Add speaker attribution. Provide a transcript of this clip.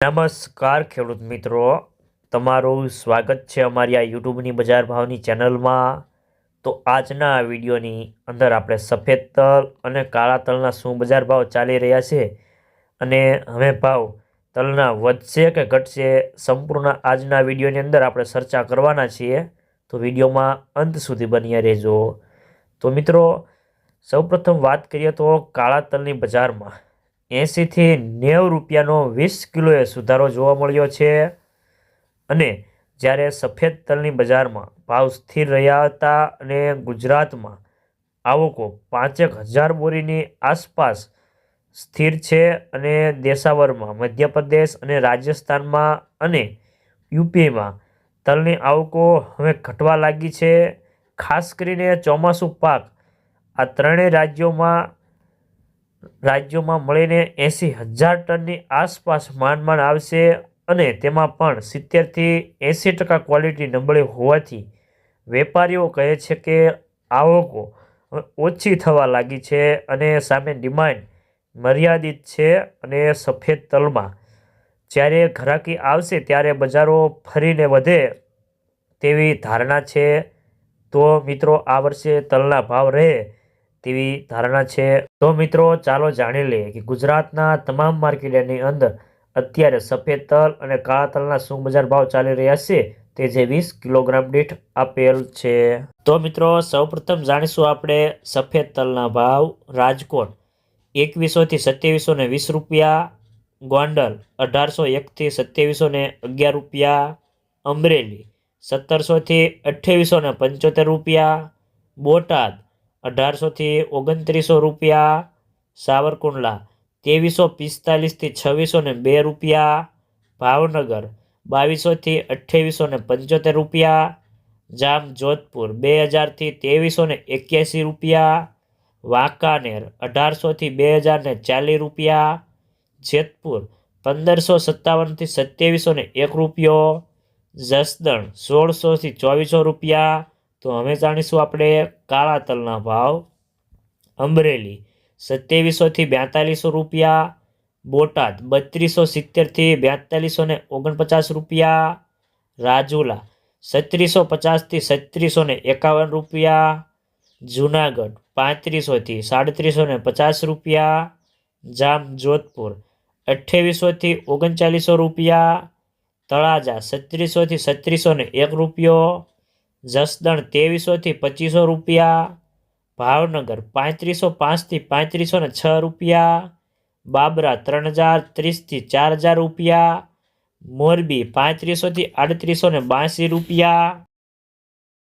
Speaker 1: નમસ્કાર ખેડૂત મિત્રો, તમારું સ્વાગત છે અમારી આ યુટ્યુબની બજાર ભાવની ચેનલમાં। તો આજના આ વિડીયોની અંદર આપણે સફેદ તલ અને કાળા તલના શું બજાર ભાવ ચાલી રહ્યા છે અને હવે ભાવ તલના વધશે કે ઘટશે, સંપૂર્ણ આજના વિડીયોની અંદર આપણે ચર્ચા કરવાના છીએ। તો વિડીયોમાં અંત સુધી બન્યા રહેજો। તો મિત્રો, સૌપ્રથમ વાત કરીએ તો કાળા તલની બજારમાં 80 થી 90 રૂપિયાનો 20 કિલોએ સુધારો જોવા મળ્યો છે અને જ્યારે સફેદ તલની બજારમાં ભાવ સ્થિર રહ્યા હતા અને ગુજરાતમાં આવકો 5,000 બોરીની આસપાસ સ્થિર છે અને દેશાવરમાં મધ્યપ્રદેશ અને રાજસ્થાનમાં અને યુપીમાં તલની આવકો હવે ઘટવા લાગી છે। ખાસ કરીને ચોમાસું પાક આ ત્રણેય રાજ્યોમાં મળીને 80,000 ટનની આસપાસ માંડ આવશે અને તેમાં પણ 70થી 80% ક્વોલિટી નબળી હોવાથી વેપારીઓ કહે છે કે આવકો ઓછી થવા લાગી છે અને સામે ડિમાન્ડ મર્યાદિત છે અને સફેદ તલમાં જ્યારે ઘરાકી આવશે ત્યારે બજારો ફરીને વધે તેવી ધારણા છે। તો મિત્રો, આ વર્ષે તલના ભાવ રહે તેવી ધારણા છે। તો મિત્રો, ચાલો જાણી લઈએ કે ગુજરાતના તમામ માર્કેટની અંદર અત્યારે સફેદ તલ અને કાળા તલના શું બજાર ભાવ ચાલી રહ્યા છે તે જે 20 કિલોગ્રામ દીઠ આપેલ છે। તો મિત્રો, સૌપ્રથમ જાણીશું આપણે સફેદ તલના ભાવ। રાજકોટ 2100 થી 2720 રૂપિયા, ગોંડલ 1801 થી 2711 રૂપિયા, અમરેલી 1700 થી 2875 રૂપિયા, બોટાદ 1800 થી 2900 રૂપિયા, સાવરકુંડલા 2345 થી 2602 રૂપિયા, ભાવનગર 2200 થી 2875 રૂપિયા, જામજોધપુર 2000 થી 2381 રૂપિયા, વાંકાનેર 1800 થી 2040 રૂપિયા, જેતપુર 1557 થી 2701 રૂપિયો, જસદણ 1600 થી 2400 રૂપિયા। તો હવે જાણીશું આપણે કાળા તલના ભાવ। અમરેલી 2700 થી 4200 રૂપિયા, બોટાદ 3270 થી 4249 રૂપિયા, રાજુલા 3650 થી 3651 રૂપિયા, જુનાગઢ 3500 થી 3750 રૂપિયા, જામજોધપુર 2800 થી 3900 રૂપિયા, તળાજા 3600 થી 3601 રૂપિયો, જસદણ 2300 થી 2500 રૂપિયા, ભાવનગર 3505 થી 3506 રૂપિયા, બાબરા 3030 થી 4000 રૂપિયા, મોરબી 3500 થી 3882 રૂપિયા,